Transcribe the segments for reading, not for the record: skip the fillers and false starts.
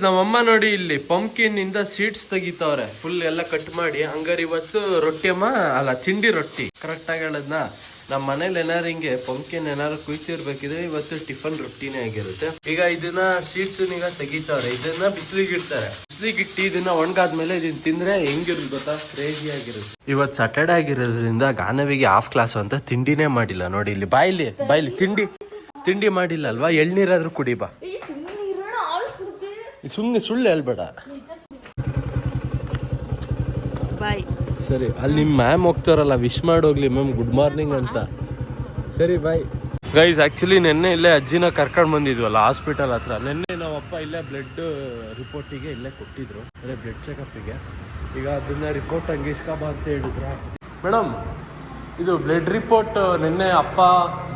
ನಮ್ಮಮ್ಮ ನೋಡಿ ಇಲ್ಲಿ ಪಂಪ್ಕಿನ್ ಇಂದ ಸೀಡ್ಸ್ ತೆಗಿತಾವ್ರೆ ಫುಲ್ ಎಲ್ಲ ಕಟ್ ಮಾಡಿ. ಹಂಗಾರೆ ಇವತ್ತು ರೊಟ್ಟಿ ಅಲ್ಲ ತಿಂಡಿ ರೊಟ್ಟಿ ಕರೆಕ್ಟ್ ಆಗಿ ಹೇಳದ್ನ. ನಮ್ಮ ಮನೇಲಿ ಏನಾರು ಹಿಂಗೆ ಪಂಪ್ಕಿನ್ ಏನಾರು ಕುಯ್ತಿರ್ಬೇಕಿದ್ರೆ ಇವತ್ತು ಟಿಫನ್ ರೊಟ್ಟಿನೇ ಆಗಿರುತ್ತೆ. ಈಗ ಇದನ್ನ ಸೀಡ್ಸ್ ಈಗ ತೆಗಿತಾವ್ರೆ, ಇದನ್ನ ಬಿಸಿಲಿಗೆ ಇಡ್ತಾರೆ. ಬಿಸಿಲಿಗೆ ಇಟ್ಟು ಇದನ್ನ ಒಣಗಾದ್ಮೇಲೆ ಇದನ್ನ ತಿಂದ್ರೆ ಹೆಂಗಿರುತ್ತೆ ಗೊತ್ತಾ, ಕ್ರೇಜಿ ಆಗಿರುತ್ತೆ. ಇವತ್ತು ಸ್ಯಾಟರ್ಡೆ ಆಗಿರೋದ್ರಿಂದ ಗಾನವಿಗೆ ಹಾಫ್ ಕ್ಲಾಸ್ ಅಂತ ತಿಂಡಿನೇ ಮಾಡಿಲ್ಲ. ನೋಡಿ ಇಲ್ಲಿ ಬಾಯ್ಲಿ ತಿಂಡಿ ಮಾಡಿಲ್ಲ ಅಲ್ವಾ, ಎಳ್ನೀರಾದ್ರೂ ಕುಡಿ ಬಾ. ಸುಮ್ಮನೆ ಸುಳ್ಳು ಹೇಳ್ಬೇಡ. ಬಾಯ್. ಸರಿ, ಅಲ್ಲಿ ನಿಮ್ಮ ಮ್ಯಾಮ್ ಹೋಗ್ತಾರಲ್ಲ, ವಿಶ್ ಮಾಡೋಗ್ಲಿ ಮ್ಯಾಮ್ ಗುಡ್ ಮಾರ್ನಿಂಗ್ ಅಂತ. ಸರಿ ಬಾಯ್. ಗೈಸ್ ಆ್ಯಕ್ಚುಲಿ ನಿನ್ನೆ ಇಲ್ಲೇ ಅಜ್ಜಿನ ಕರ್ಕೊಂಡು ಬಂದಿದ್ವಲ್ಲ ಹಾಸ್ಪಿಟಲ್ ಹತ್ರ. ನಿನ್ನೆ ನಾವಪ್ಪ ಇಲ್ಲೇ ಬ್ಲಡ್ ರಿಪೋರ್ಟಿಗೆ ಇಲ್ಲೇ ಕೊಟ್ಟಿದ್ರು, ಅದೇ ಬ್ಲಡ್ ಚೆಕಪ್ಪಿಗೆ. ಈಗ ಅದನ್ನ ರಿಪೋರ್ಟ್ ಹಂಗೆ ಇಸ್ಕೊಬಾ ಅಂತ ಹೇಳಿದ್ರ. ಮೇಡಮ್ ಇದು ಬ್ಲಡ್ ರಿಪೋರ್ಟ್ ನಿನ್ನೆ ಅಪ್ಪ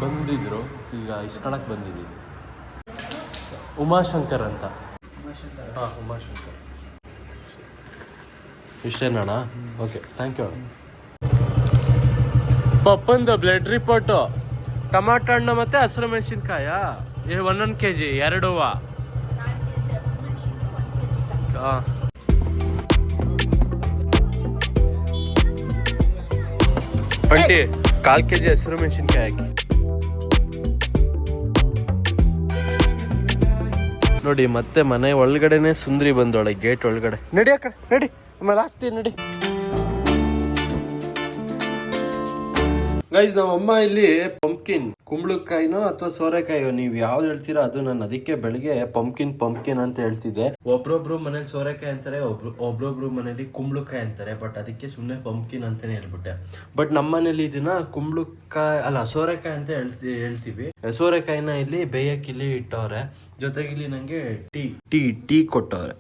ಬಂದಿದ್ರು, ಈಗ ಇಸ್ಕೊಳಕ್ಕೆ ಬಂದಿದ್ದೀವಿ. ಉಮಾಶಂಕರ್ ಅಂತ. ಹಾಂ, ಉಮಾಶಂಕರ್. ಇಷ್ಟೇನಣ್ಣ? ಓಕೆ, ಥ್ಯಾಂಕ್ ಯು ಅಣ್ಣ. ಪಪ್ಪಂದು ಬ್ಲಡ್ ರಿಪೋರ್ಟು ಟಮಾಟೋ ಹಣ್ಣು ಮತ್ತು ಹಸಿರು ಮೆಣಸಿನ್ಕಾಯ 1 kg 2. ಹಾಂ, ಆಂಟಿ 1/4 kg ಹಸಿರು ಮೆಣಸಿನ್ಕಾಯಿ ಹಾಕಿ. ನೋಡಿ ಮತ್ತೆ ಮನೆ ಒಳಗಡೆನೆ ಸುಂದ್ರಿ ಬಂದೋಳೆ, ಗೇಟ್ ಒಳಗಡೆ. ನಡಿ ಆ ಕಡೆ ನಡಿ, ಆಮೇಲೆ ಹಾಕ್ತೀನಿ ನಡಿ. ಗೈಸ್ ನಮ್ಮಮ್ಮ ಇಲ್ಲಿ ಪಂಪ್ಕಿನ್ ಕುಂಬಳಕಾಯಿನೋ ಅಥವಾ ಸೋರೆಕಾಯಿಯೋ ನೀವು ಯಾವ್ದು ಹೇಳ್ತೀರಾ ಅದು. ನಾನು ಅದಕ್ಕೆ ಬೆಳಿಗ್ಗೆ ಪಂಪ್ಕಿನ್ ಅಂತ ಹೇಳ್ತಿದ್ದೆ. ಒಬ್ರೊಬ್ರು ಮನೇಲಿ ಸೋರೆಕಾಯಿ ಅಂತಾರೆ, ಒಬ್ರೊಬ್ರು ಮನೇಲಿ ಕುಂಬಳಕಾಯಿ ಅಂತಾರೆ. ಬಟ್ ಅದಕ್ಕೆ ಸುಮ್ಮನೆ ಪಂಪ್ಕಿನ್ ಅಂತಾನೆ ಹೇಳ್ಬಿಟ್ಟೆ. ಬಟ್ ನಮ್ಮ ಮನೇಲಿ ಇದನ್ನ ಕುಂಬಳಕಾಯಿ ಅಲ್ಲ ಸೋರೆಕಾಯಿ ಅಂತ ಹೇಳ್ತೀವಿ. ಸೋರೆಕಾಯಿನ ಇಲ್ಲಿ ಬೇಯಕ್ಕಿಲ್ಲಿ ಇಟ್ಟವ್ರೆ, ಜೊತೆಗೆ ಇಲ್ಲಿ ನಂಗೆ ಟೀ ಕೊಟ್ಟವ್ರೆ.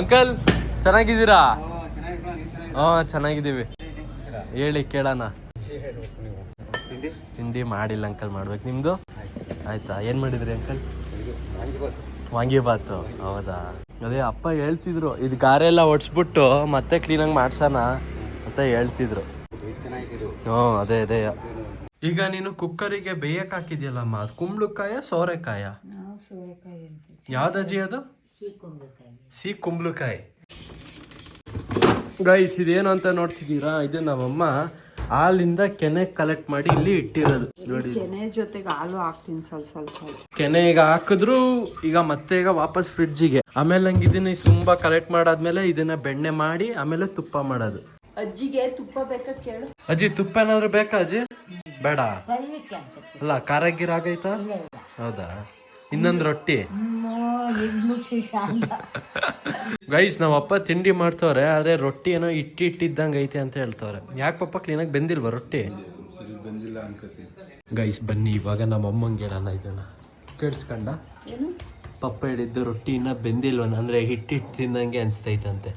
ಅಂಕಲ್ ಚೆನ್ನಾಗಿದ್ದೀರಾ? ಹಾ ಚೆನ್ನಾಗಿದ್ದೀವಿ. ಹೇಳಿ ಕೇಳೋಣ. ತಿಂಡಿ ಮಾಡಿಲ್ಲ ಅಂಕಲ್, ಮಾಡ್ಬೇಕು. ನಿಮ್ದು ಆಯ್ತಾ? ಏನ್ ಮಾಡಿದ್ರಿ ಅಂಕಲ್? ವಾಂಗಿಬಾತು. ಹೌದಾ? ಅದೇ ಅಪ್ಪ ಹೇಳ್ತಿದ್ರು, ಇದು ಗಾರೆ ಎಲ್ಲ ಒಡ್ಸ್ಬಿಟ್ಟು ಮತ್ತೆ ಕ್ಲೀನಾಗಿ ಮಾಡ್ಸೋಣ ಅಂತ ಹೇಳ್ತಿದ್ರು. ಅದೇ ಈಗ ನೀನು ಕುಕ್ಕರಿಗೆ ಬೇಯಕ್ ಹಾಕಿದ್ಯಲ್ಲಮ್ಮ, ಅದು ಕುಂಬಳಕಾಯ ಸೋರೆಕಾಯ? ಯಾವ್ದಜ್ಜಿ ಅದು? ಸಿ ಕುಂಬಳಕಾಯಿ. ಗೈಸ್ ಇದೇನು ಅಂತ ನೋಡ್ತಿದ್ದೀರಾ, ಇದು ನಮ್ಮಮ್ಮ ಹಾಲಿಂದ ಕೆನೆ ಕಲೆಕ್ಟ್ ಮಾಡಿ ಇಲ್ಲಿ ಇಟ್ಟಿರೋದು. ನೋಡಿ, ಕೆನೆ ಜೊತೆಗೆ ಹಾಲು ಹಾಕ್ತೀನಿ ಸ್ವಲ್ಪ. ಕೆನೆ ಈಗ ಹಾಕಿದ್ರು, ಈಗ ಮತ್ತೆ ಈಗ ವಾಪಸ್ ಫ್ರಿಡ್ಜಿಗೆ. ಆಮೇಲೆ ನಂಗೆ ಇದನ್ನ ತುಂಬಾ ಕಲೆಕ್ಟ್ ಮಾಡಾದ್ಮೇಲೆ ಇದನ್ನ ಬೆಣ್ಣೆ ಮಾಡಿ ಆಮೇಲೆ ತುಪ್ಪ ಮಾಡೋದು. ಅಜ್ಜಿಗೆ ತುಪ್ಪ ಬೇಕಾ ಕೇಳು. ಅಜ್ಜಿ ತುಪ್ಪ ಏನಾದ್ರು ಬೇಕಾ ಅಜ್ಜಿ? ಬೇಡ ಅಲ್ಲ, ಖಾರ ಆಗೈತಾ? ಹೌದಾ? ಇನ್ನೊಂದು ರೊಟ್ಟಿ. ಗೈಸ್ ನಾವ್ ಅಪ್ಪ ತಿಂಡಿ ಮಾಡ್ತವ್ರೆ, ಆದ್ರೆ ರೊಟ್ಟಿ ಏನೋ ಇಟ್ಟಿದ್ದಂಗೆ ಐತೆ ಅಂತ ಹೇಳ್ತವ್ರೆ. ಯಾಕೆ ಪಪ್ಪ ಕ್ಲೀನಾಗಿ ಬೆಂದಿಲ್ವಾ ರೊಟ್ಟಿ? ಗೈಸ್ ಬನ್ನಿ ಇವಾಗ ನಮ್ಮ ಅಮ್ಮಂಗೆ ಹೇಳೋಣ ಇದನ್ನ. ಕೇಳಿಸ್ಕೊಂಡ? ಪಪ್ಪ ಹೇಳಿದ್ದು ರೊಟ್ಟಿ ಇನ್ನ ಬೆಂದಿಲ್ವನ, ಅಂದ್ರೆ ಹಿಟ್ಟು ತಿಂದಂಗೆ ಅನ್ಸ್ತೈತಂತೆ.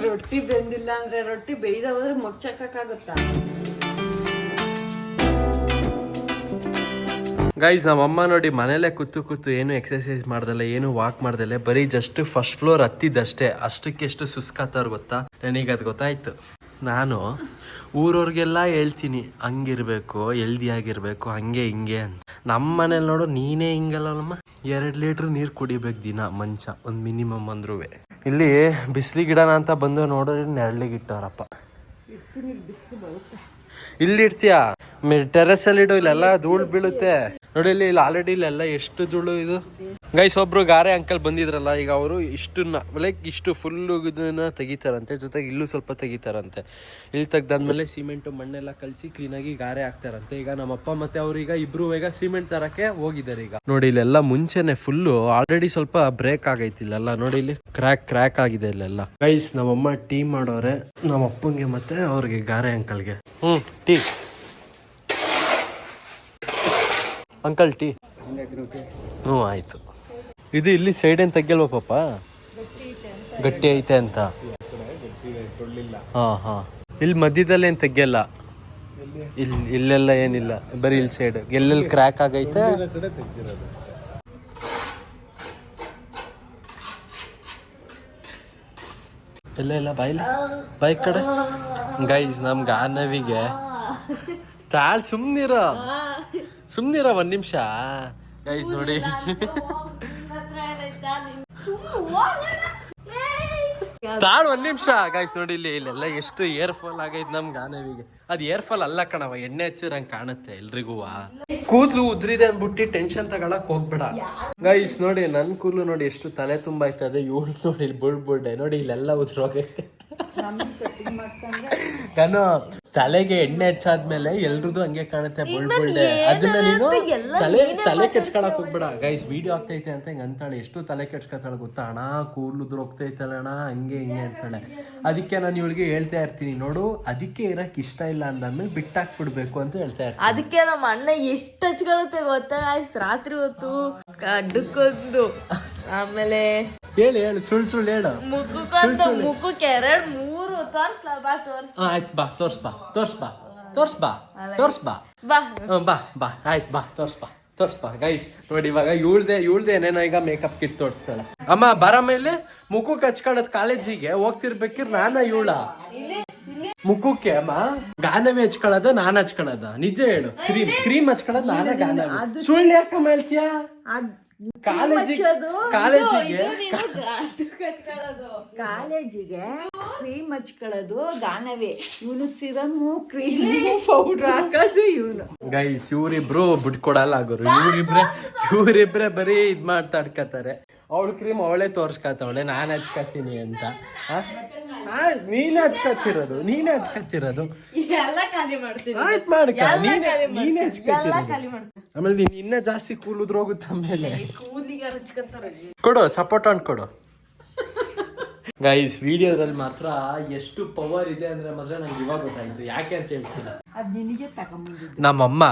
ರೊಟ್ಟಿ ಬೆಂದಿಲ್ಲ ಅಂದ್ರೆ ರೊಟ್ಟಿ ಬೇಯ್ದ ಹೋದ್ರೆ ಮುಚ್ಚಕ್ಕಾಗುತ್ತಾ? ಗೈಸ್ ನಮ್ಮಮ್ಮ ನೋಡಿ ಮನೇಲೆ ಕೂತು ಏನು ಎಕ್ಸರ್ಸೈಸ್ ಮಾಡ್ದಲ್ಲ, ಏನು ವಾಕ್ ಮಾಡ್ದಲ್ಲ, ಬರೀ ಜಸ್ಟ್ ಫಸ್ಟ್ ಫ್ಲೋರ್ ಹತ್ತಿದ್ದಷ್ಟೇ. ಅಷ್ಟಕ್ಕೆಷ್ಟು ಸುಸ್ಕಾತವ್ರು ಗೊತ್ತಾ? ನನಗೆ ಅದು ಗೊತ್ತಾಯ್ತು. ನಾನು ಊರವ್ರಿಗೆಲ್ಲ ಹೇಳ್ತೀನಿ ಹಂಗಿರ್ಬೇಕು, ಹೆಲ್ದಿ ಆಗಿರ್ಬೇಕು, ಹಂಗೆ ಹಿಂಗೆ ಅಂತ. ನಮ್ಮ ಮನೇಲಿ ನೋಡು ನೀನೇ ಹಿಂಗಲ್ಲಮ್ಮ, 2 ಲೀಟ್ರ್ ನೀರು ಕುಡಿಬೇಕು ದಿನ ಮಂಚ, ಒಂದು ಮಿನಿಮಮ್ ಅಂದ್ರೂ. ಇಲ್ಲಿ ಬಿಸಿಲಿಗೆ ಇಡೋಣ ಅಂತ ಬಂದು ನೋಡಿದ್ರೆ ನೆರಳಿಗೆ ಇಟ್ಟವ್ರಪ್ಪ. ಇಲ್ಲಿ ಇಡ್ತೀಯಾ? ಟೆರೆಸ್ ಅಲ್ಲಿ ಇಡು, ಇಲ್ಲೆಲ್ಲ ಧೂಳು ಬೀಳುತ್ತೆ. ನೋಡಿ ಇಲ್ಲಿ ಆಲ್ರೆಡಿ ಇಲ್ಲೆಲ್ಲ ಎಷ್ಟು ಧೂಳು ಇದು. ಗೈಸ್ ಒಬ್ರು ಗಾರೆ ಅಂಕಲ್ ಬಂದಿದ್ರಲ್ಲ, ಈಗ ಅವರು ಇಷ್ಟನ್ನ ಲೈಕ್ ಇಷ್ಟು ಫುಲ್ಲು ಇದನ್ನ ತೆಗಿತಾರಂತೆ, ಜೊತೆಗೆ ಇಲ್ಲೂ ಸ್ವಲ್ಪ ತೆಗಿತಾರಂತೆ. ಇಲ್ಲಿ ತೆಗ್ದಾದ್ಮೇಲೆ ಸಿಮೆಂಟು ಮಣ್ಣೆಲ್ಲ ಕಲಸಿ ಕ್ಲೀನಾಗಿ ಗಾರೆ ಹಾಕ್ತಾರಂತೆ. ಈಗ ನಮ್ಮಪ್ಪ ಮತ್ತೆ ಅವ್ರು ಈಗ ಇಬ್ರು ಈಗ ಸಿಮೆಂಟ್ ತರಕ್ಕೆ ಹೋಗಿದ್ದಾರೆ. ಈಗ ನೋಡಿ ಇಲ್ಲೆಲ್ಲ ಮುಂಚೆನೆ ಫುಲ್ಲು ಆಲ್ರೆಡಿ ಸ್ವಲ್ಪ ಬ್ರೇಕ್ ಆಗೈತಿ ಇಲ್ಲೆಲ್ಲ. ನೋಡಿ ಇಲ್ಲಿ ಕ್ರ್ಯಾಕ್ ಆಗಿದೆ ಇಲ್ಲೆಲ್ಲ. ಗೈಸ್ ನಮ್ಮಮ್ಮ ಟೀ ಮಾಡೋರೆ ನಮ್ಮ ಅಪ್ಪಂಗೆ ಮತ್ತೆ ಅವ್ರಿಗೆ ಗಾರೆ ಅಂಕಲ್ಗೆ. Tea uncle tea. ಆಯ್ತು. ಇದು ಇಲ್ಲಿ ಸೈಡ್ ಏನ್ ತೆಗಿಯಲ್ವ ಪಾಪ? ಗಟ್ಟಿ ಐತೆ ಅಂತ. ಹಾ ಇಲ್ಲಿ ಮಧ್ಯದಲ್ಲಿ ಏನ್ ತೆಗಿಯಲ್ಲ, ಇಲ್ಲೆಲ್ಲ ಏನಿಲ್ಲ, ಬರೀ ಇಲ್ಲಿ ಸೈಡ್ ಎಲ್ಲೆಲ್ಲಿ ಕ್ರ್ಯಾಕ್ ಆಗೈತೆ. ಎಲ್ಲ ಬಾಯಿ ಕಡೆ. ಗೈಸ್ ನಮ್ ಗಾನವಿಗೆ ತಾಳ್ ಸುಮ್ನಿರ 1 ನಿಮಿಷ. ಗೈಸ್ ನೋಡಿ ತಾಳು ಒಂದ್ ನಿಮಿಷ ಗೈಸ್ ನೋಡಿ ಇಲ್ಲೆಲ್ಲ ಎಷ್ಟು ಏರ್ ಫಾಲ್ ಆಗೈತ್ ನಮ್ ಗಾನವಿಗೆ. ಅದ್ ಏರ್ ಫಾಲ್ ಅಲ್ಲ ಕಣವ, ಎಣ್ಣೆ ಹಚ್ಚಿರಂಗ್ ಕಾಣುತ್ತೆ ಎಲ್ರಿಗೂ. ಕೂದ್ಲು ಉದ್ರಿದೆ ಅನ್ಬಿಟ್ಟು ಟೆನ್ಷನ್ ತಗೊಳಕ್ ಹೋಗ್ಬೇಡ ಗೈಸ್. ನೋಡಿ ನನ್ ಕೂದ್ಲು ನೋಡಿ ಎಷ್ಟು ತಲೆ ತುಂಬಾ ಆಯ್ತದೆ. ಇವಳು ನೋಡಿ ಇಲ್ಲಿ ಬುಳ್ಬುಳ್ಡೆ ನೋಡಿ ಇಲ್ಲೆಲ್ಲ ಉದ್ರೋಗೈತೆ. ನಾನು ತಲೆಗೆ ಎಣ್ಣೆ ಹಚ್ಚಾದ್ಮೇಲೆ ಎಲ್ರದ್ದು ಹಂಗೆ ಕಾಣುತ್ತೆ ಬುಳ್ಬುಳ್ಡೆ. ಅದನ್ನ ನೀನು ತಲೆ ಕೆಡ್ಸ್ಕೊಳಕ್ ಹೋಗ್ಬೇಡ ಗೈಸ್. ವಿಡಿಯೋ ಆಗ್ತೈತೆ ಅಂತ ಹಿಂಗ ಅಂತಾಳೆ. ಎಷ್ಟು ತಲೆ ಕೆಡ್ಸ್ಕೊತಾಳೆ ಗೊತ್ತಾ ಅಣ್ಣ, ಕೂದ್ಲು ಉದ್ರೋಗ್ತೈತಲ್ಲ ಅಣ್ಣ ಹಂಗೆ ಹಿಂಗೆ ಅಂತಾಳೆ. ಅದಕ್ಕೆ ನಾನು ಇವಳಿಗೆ ಹೇಳ್ತಾ ಇರ್ತೀನಿ, ನೋಡು ಅದಕ್ಕೆ ಇರಕ್ ಇಷ್ಟ ಇಲ್ಲ ಅಂದ್ಮೇಲೆ ಬಿಟ್ಟಾಕ್ಬಿಡ್ಬೇಕು ಅಂತ ಹೇಳ್ತಾ ಇರ್ತೀನಿ. ಅದಕ್ಕೆ ನಮ್ಮ ಅಣ್ಣ ಎಷ್ಟು ಹಚ್ಕೊಳುತ್ತೆ ಗೊತ್ತಾ ರಾತ್ರಿ ಹೊತ್ತು ಅಡ್ಡಕ್ಕೊಂದು, ಆಮೇಲೆ ಹೇಳು ಸುಳ್ಳು ಹೇಳು. ಮುಖಕ್ಕೆ 2-3 ಆಯ್ತು ಬಾ ತೋರ್ಸ್ಬಾ ಬಾ ಆಯ್ತು ಬಾ ತೋರ್ಸ್ಬಾ ಗೈಸ್. ನೋಡಿ ಇವಾಗ ಇವಳ್ದೆ ಏನೇನೋ ಈಗ ಮೇಕಪ್ ಕಿಟ್ ತೋರಿಸ್ತಾಳೆ. ಅಮ್ಮ ಬರ ಮೇಲೆ ಮುಖಕ್ಕೆ ಹಚ್ಕೊಳ್ಳೋದು ಕಾಲೇಜಿಗೆ ಹೋಗ್ತಿರ್ಬೇಕಿರ್ ನಾನ ಇವಳ ಮುಖಕ್ಕೆ ಅಮ್ಮ ಗಾನವೇ ಹಚ್ಕೊಳ್ಳೋದ ನಾನ್ ಹಚ್ಕೊಳ್ಳೋದ? ನಿಜ ಹೇಳು. ಕ್ರೀಮ್ ಹಚ್ಕೊಳ್ಳೋದು ನಾನ ಗಾನವೇ. ಸುಳ್ಳು ಯಾಕಮ್ಮ ಹೇಳ್ತೀಯಾ? ಕಾಲೇಜಿಗೆ ಕ್ರೀಮ್ ಹಚ್ಕೊಳ್ಳೋದು ಗಾನವೇ, ಇವನು ಸಿರಮು ಕ್ರೀಮು ಪೌಡ್ರ್ ಹಾಕೋದು ಇವನು. ಗೈಸ್ ಇವ್ರಿಬ್ರು ಬಿಟ್ಕೊಡಲ್ಲ ಆಗೋರು. ಇವ್ರಿಬ್ರೆ ಬರೀ ಇದ್ ಮಾತಾಡ್ಕತಾರೆ. ಅವಳು ಕ್ರೀಮ್ ಅವಳೇ ತೋರ್ಸ್ಕತ್ತವಳೆ, ನಾನ್ ಹಚ್ಕತೀನಿ ಅಂತ. ನೀನೇ ಹಚ್ಕತ್ತಿರೋದು ಆಯ್ತು ಮಾಡ್ಕ, ನೀನೇ ಹಚ್ಕತ್ತಿರೋದು. ಆಮೇಲೆ ನೀನ್ ಇನ್ನ ಜಾಸ್ತಿ ಕೂಲುದ್ರು ಹೋಗುತ್ತೆ. ಆಮೇಲೆ ಕೊಡು ಸಪೋರ್ಟ್ ಆನ್ ಕೊಡು ಗೈಸ್. ವಿಡಿಯೋದಲ್ಲಿ ಮಾತ್ರ ಎಷ್ಟು ಪವರ್ ಇದೆ ಅಂದ್ರೆ ಮಾತ್ರ ನಂಗೆ ಇವಾಗ ಗೊತ್ತಾಯ್ತು. ಯಾಕೆ ಅಂತ ಹೇಳ್ತೀನಿ. ನಮ್ಮಮ್ಮ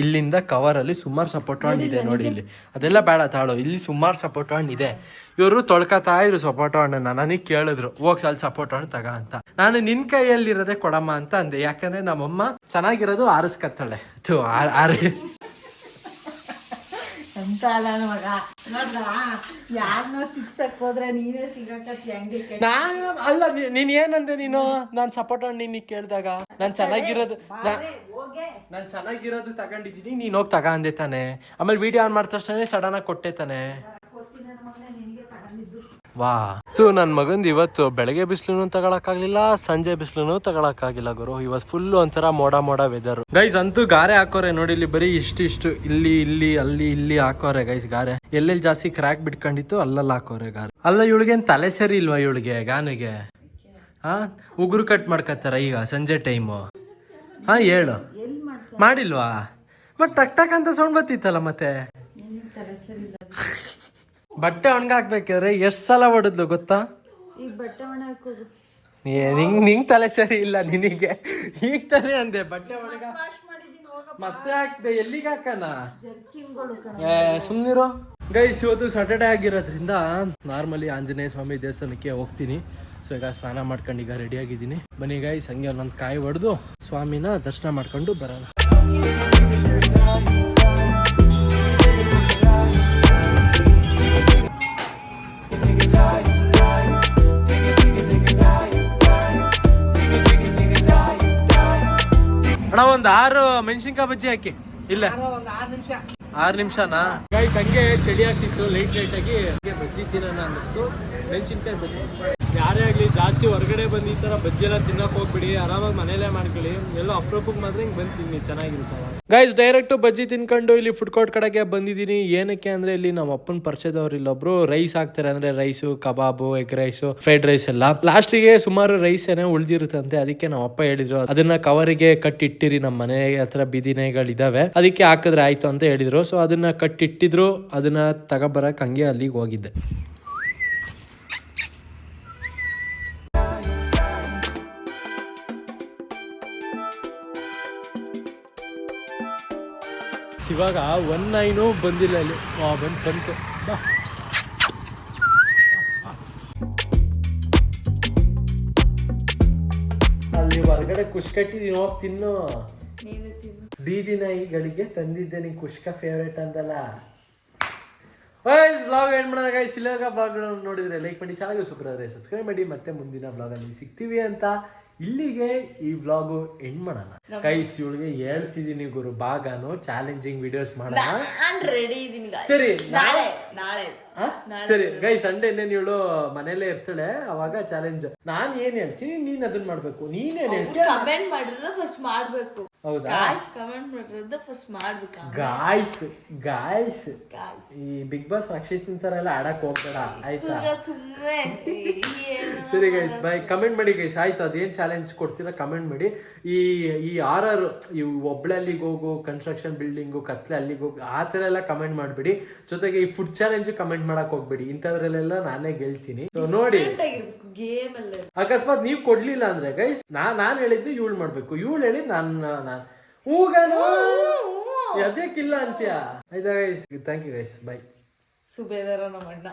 ಇಲ್ಲಿಂದ ಕವರ್ ಅಲ್ಲಿ ಸುಮಾರು ಸಪೋರ್ಟ್ ಆನ್ ಇದೆ ನೋಡಿ. ಇಲ್ಲಿ ಅದೆಲ್ಲ ಬೇಡ ತಾಳು, ಇಲ್ಲಿ ಸುಮಾರು ಸಪೋರ್ಟ್ ಆನ್ ಇದೆ. ಇವರು ತೊಳ್ಕತಾ ಇದ್ರು ಸಪೋರ್ಟ್ ಹಣ್ಣನ್ನ. ನನಗೆ ಕೇಳಿದ್ರು ಹೋಗ್ ಅಲ್ಲಿ ಸಪೋರ್ಟ್ ಹಣ್ಣು ತಗ ಅಂತ. ನಾನು ನಿನ್ ಕೈಯಲ್ಲಿರೋದೆ ಕೊಡಮ್ಮ ಅಂತ ಅಂದೆ. ಯಾಕಂದ್ರೆ ನಮ್ಮಮ್ಮ ಚೆನ್ನಾಗಿರೋದು ಆರಿಸ್ಕತ್ತಾಳೆ. ಅಂತ ಅಲ್ಲ ಮಗ, ನೋಡ್ರ ಯಾರನ್ನ ಸಿಕ್ಸಕ್ ಹೋದ್ರೆ ನೀವೇ ಸಿಗಕತ್ತಿ. ಹಂಗೆ ನಾನು ಅಲ್ಲ, ನೀನ್ ಏನಂದೆ ನೀನು? ನಾನ್ ಸಪೋರ್ಟ್ ಹಣ್ಣು ನಿನ್ನ ಕೇಳಿದಾಗ ನಾನ್ ಚೆನ್ನಾಗಿರೋದು ತಗೊಂಡಿದ್ದೀನಿ, ನೀನ್ ಹೋಗಿ ತಗ ಅಂದೆ ತಾನೆ. ಆಮೇಲೆ ವಿಡಿಯೋ ಆನ್ ಮಾಡಿದ ತಕ್ಷಣ ಸಡನ್ ಆಗಿ ಕೊಟ್ಟೆ ತಾನೆ. ವಾ ನನ್ ಮಗಂದ್ ಇವತ್ತು ಬೆಳಗ್ಗೆ ಬಿಸಿಲು ತಗೊಳಕ್ಕಾಗ್ಲಿಲ್ಲ, ಸಂಜೆ ಬಿಸಿಲು ತಗೊಳಕ್ಕಾಗಿಲ್ಲ ಗುರು. ಇವತ್ತು ಫುಲ್ ಒಂಥರ ಮೋಡ ವೆದರ್ ಗೈಸ್. ಅಂತೂ ಗಾರೆ ಹಾಕೋರೆ ನೋಡಿ. ಇಲ್ಲಿ ಬರೀ ಇಷ್ಟು ಇಲ್ಲಿ ಅಲ್ಲಿ ಹಾಕೋರೆ ಗೈಸ್ ಗಾರೆ. ಎಲ್ಲೆಲ್ಲಿ ಜಾಸ್ತಿ ಕ್ರ್ಯಾಕ್ ಬಿಟ್ಕೊಂಡಿತ್ತು ಅಲ್ಲಲ್ಲಿ ಹಾಕೋರೆ ಗಾರೆ. ಅಲ್ಲ ಇವಳಿಗೇನ್ ತಲೆ ಸರಿ ಇಲ್ವಾ ಇವಳಿಗೆ ಗಾನಿಗೆ? ಉಗುರು ಕಟ್ ಮಾಡ್ಕತ್ತಾರ ಈಗ ಸಂಜೆ ಟೈಮು. ಹೇಳು ಮಾಡಿಲ್ವಾ? ಬಟ್ ಟಕ್ ಅಂತ ಸೌಂಡ್ ಬರ್ತಿತ್ತಲ್ಲ ಮತ್ತೆ. ಬಟ್ಟೆ ಒಣಗಾಕ್ಬೇಕಾದ್ರೆ ಎಷ್ಟ್ ಸಲ ಹೊಡೆದ್ಲು ಗೊತ್ತಾ? ಈಗ ಬಟ್ಟೆ ಒಣ ಹಾಕೋದು. ನಿಂಗ್ ತಲೆ ಸರಿ ಇಲ್ಲ ನಿನಗೆ. ಈಗ ತಾನೇ ಅಂದೆ ಬಟ್ಟೆ ಒಣಗ ಮತ್ತೆ ಹಾಕ್ದೆ. ಎಲ್ಲಿಗೆ ಹಾಕನ? ಸುಮ್ನಿರೋ ಗೈಸ್. ಇವತ್ತು ಸಾಟರ್ಡೆ ಆಗಿರೋದ್ರಿಂದ ನಾರ್ಮಲಿ ಆಂಜನೇಯ ಸ್ವಾಮಿ ದೇವಸ್ಥಾನಕ್ಕೆ ಹೋಗ್ತೀನಿ. ಸೊ ಈಗ ಸ್ನಾನ ಮಾಡ್ಕೊಂಡು ಈಗ ರೆಡಿ ಆಗಿದ್ದೀನಿ. ಬನ್ನಿ ಗೈಸ್ ಹಂಗೆ ಒಂದೊಂದು ಕಾಯಿ ಹೊಡೆದು ಸ್ವಾಮಿನ ದರ್ಶನ ಮಾಡ್ಕೊಂಡು ಬರೋಣ. ಅಣ್ಣ ಒಂದು 6 ಮೆಣಸಿನ್ಕಾಯಿ ಬಜ್ಜಿ ಹಾಕಿ. ಇಲ್ಲ 6 ನಿಮಿಷನಾ ಗೈಸ್? ಹಂಗೆ ಚಳಿ ಆಗ್ತಿತ್ತು, ಲೈಟ್ ಆಗಿ ಬಜ್ಜಿ ತಿನ್ನೋಣ ಅನ್ನಿಸ್ತು. ಮೆಣಸಿನ್ಕಾಯಿ ಬಜ್ಜಿ. ಯಾರೇ ಆಗ್ಲಿ ಜಾಸ್ತಿ ಹೊರಗಡೆ ಬಂದು ಈ ತರ ಬಜ್ಜಿ ಎಲ್ಲ ತಿನ್ನಕ್ ಹೋಗ್ಬಿಡಿ. ಆರಾಮಾಗಿ ಮನೇಲೆ ಮಾಡ್ಕೊಳ್ಳಿ. ಎಲ್ಲ ಅಪ್ರೂಪಕ್ಕೆ ಮಾತ್ರ ಹಿಂಗ್ ಬಂದು ತಿನ್ನಿ, ಚೆನ್ನಾಗಿರುತ್ತೆ ಗೈಸ್. ಡೈರೆಕ್ಟ್ ಬಜ್ಜಿ ತಿನ್ಕೊಂಡು ಇಲ್ಲಿ ಫುಡ್ ಕೋರ್ಟ್ ಕಡೆಗೆ ಬಂದಿದ್ದೀನಿ. ಏನಕ್ಕೆ ಅಂದ್ರೆ ಇಲ್ಲಿ ನಮ್ಮ ಅಪ್ಪನ ಪರಿಚಯದವ್ರು ಇಲ್ಲೊಬ್ರು ರೈಸ್ ಹಾಕ್ತಾರೆ. ಅಂದ್ರೆ ರೈಸು, ಕಬಾಬು, ಎಗ್ ರೈಸು, ಫ್ರೈಡ್ ರೈಸ್ ಎಲ್ಲ. ಲಾಸ್ಟಿಗೆ ಸುಮಾರು ರೈಸ್ ಏನೇ ಉಳ್ದಿರುತ್ತಂತೆ. ಅದಕ್ಕೆ ನಮ್ಮ ಅಪ್ಪ ಹೇಳಿದ್ರು ಅದನ್ನ ಕವರಿಗೆ ಕಟ್ಟಿಟ್ಟಿರಿ, ನಮ್ಮ ಮನೆ ಹತ್ರ ಬೀದಿನೆಗಳಿದಾವೆ, ಅದಕ್ಕೆ ಹಾಕಿದ್ರೆ ಆಯ್ತು ಅಂತ ಹೇಳಿದ್ರು. ಸೊ ಅದನ್ನ ಕಟ್ಟಿಟ್ಟಿದ್ರು. ಅದನ್ನ ತಗೊಬರಕ್ ಹಂಗೆ ಅಲ್ಲಿಗೆ ಹೋಗಿದ್ದೆ. ಇವಾಗ 19 ಬಂದಿಲ್ಲ ಇಲ್ಲಿ. ಬಂತು ಬಾ. ಅಲ್ಲಿ ಹೊರಗಡೆ ಕುಶ್ ಕಟ್ಟಿದೀನಿ, ಹೋಗಿ ತಿನ್ನು. ಬೀದಿ ನಾಯಿಗಳಿಗೆ ತಂದಿದ್ದೆ ನಿಂಗೆ ಕುಷ್ಕ ಫೇವ್ರೇಟ್ ಅಂತಲ್ಲ. ಬ್ಲಾಗ್ ಎಂಡ್ ಮಾಡೋಣ ಗೈಸ್. ಇಲ್ಲಾಗ ಬ್ಲಾಗ್ ನೋಡಿದ್ರೆ ಲೈಕ್ ಮಾಡಿ, ಚಾನಲ್ಗೆ ಸಬ್ಸ್ಕ್ರೈಬ್ ಮಾಡಿ. ಮತ್ತೆ ಮುಂದಿನ ಬ್ಲಾಗಲ್ಲಿ ಸಿಗ್ತೀವಿ ಅಂತ ಇಲ್ಲಿಗೆ ಈ ವ್ಲಾಗು ಎಂಡ್ ಮಾಡೋಣ ಗೈಸ್. ಇವಳಿಗೆ ಹೇಳ್ತಿದೀನಿ ಗುರು, ಬಾಗಾನು ಚಾಲೆಂಜಿಂಗ್ ವಿಡಿಯೋಸ್ ಮಾಡೋಣ. ನಾನ್ ರೆಡಿ ಇದೀನಿ guys. ಸರಿ ನಾಳೆ ನಾಳೆ ಸರಿ ಗೈಸ್, ಸಂಡೇ ಇವಳು ಮನೇಲೆ ಇರ್ತಾಳೆ, ಅವಾಗ ಚಾಲೆಂಜ್. ನಾನ್ ಏನ್ ಹೇಳ್ತೀನಿ ನೀನ್ ಅದನ್ನ ಮಾಡ್ಬೇಕು. ನೀನೇನ್ ಹೇಳ್ತೀಯ? ಕಮೆಂಟ್ ಮಾಡಿದ್ರೆ ಫಸ್ಟ್ ಮಾಡ್ಬೇಕು. ಹೌದಾ? ಗಾಯ್ಸ್ ಕಮೆಂಟ್ ಮಾಡಿದ್ರೆ ಫಸ್ಟ್ ಮಾಡ್ಬೇಕು. ಗಾಯ್ಸ್ ಗಾಯ್ಸ್ ಈ ಬಿಗ್ ಬಾಸ್ ರಕ್ಷಿತ್ ನಿಂತಾರೆಲ್ಲ ಆಡಕ್ ಹೋಗ್ಬೇಡ ಆಯ್ತಾ? ಸುಮ್ಮನೆ ಸರಿ ಗೈಸ್ ಬಾಯ್. ಕಮೆಂಟ್ ಮಾಡಿ ಗೈಸ್ ಆಯ್ತು, ಅದೇನ್ ಚಾಲೆಂಜ್ ಕೊಡ್ತೀರಾ ಕಮೆಂಟ್ ಮಾಡಿ. ಈ ಆರ್ ಇವು ಒಬ್ಳೆ ಅಲ್ಲಿಗೆ ಹೋಗು, ಕನ್ಸ್ಟ್ರಕ್ಷನ್ ಬಿಲ್ಡಿಂಗು, ಕತ್ಲೆ ಅಲ್ಲಿಗೆ ಹೋಗು, ಆ ಥರ ಎಲ್ಲ ಕಮೆಂಟ್ ಮಾಡ್ಬಿಡಿ. ಜೊತೆಗೆ ಈ ಫುಡ್ ಚಾಲೆಂಜ್ ಕಮೆಂಟ್ ಮಾಡಕ್ ಹೋಗ್ಬೇಡಿ, ಇಂಥದ್ರಲ್ಲೆಲ್ಲ ನಾನೇ ಗೆಲ್ತೀನಿ. ನೋಡಿ ಗೇಮ್ ಅಲ್ಲ. ಅಕಸ್ಮಾತ್ ನೀವ್ ಕೊಡ್ಲಿಲ್ಲ ಅಂದ್ರೆ ಗೈಸ್ ನಾನ್ ಹೇಳಿದ್ದು ಇವಳು ಮಾಡ್ಬೇಕು, ಇವಳು ಹೇಳಿದ್ ನಾನು ಹೂಗನು ಅದಕ್ಕಿಲ್ಲ ಅಂತ್ಯ. ಆಯ್ತಾ ಗೈಸ್, ಥ್ಯಾಂಕ್ ಯು ಗೈಸ್, ಬಾಯ್. ಸುಬೇದಾರ ನಮ್ಮ ಅಣ್ಣ